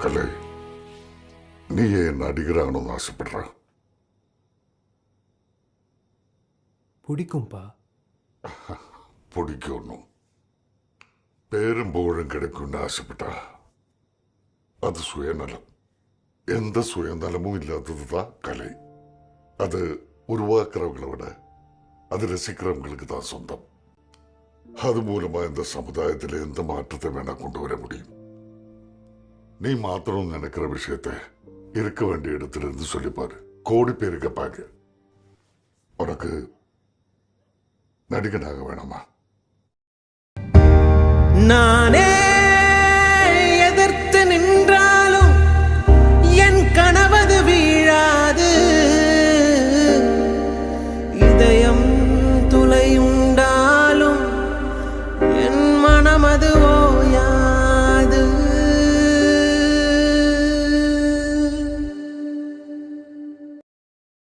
கலை, நீ ஏன் நடிகராகணும்னு ஆசைப்படுற? பிடிக்கும்பா. பிடிக்கணும், பேரும் புகழும் கிடைக்கும்னு ஆசைப்பட்டா அது சுயநலம். எந்த சுயநலமும் இல்லாததுதான் கலை. அது உருவாக்குறவங்களை விட அது ரசிக்கிறவங்களுக்கு தான் சொந்தம். அது மூலமா இந்த சமுதாயத்தில் எந்த மாற்றத்தை வேணா கொண்டு வர முடியும். நீ மாத்தணும்னு நினைக்கிற விஷயத்த இருக்க வேண்டிய இடத்துல இருந்து சொல்லிப்பாரு. கோடி பேர் கேட்பாங்க, உனக்கு நடிகனாக வேணாமா? நானே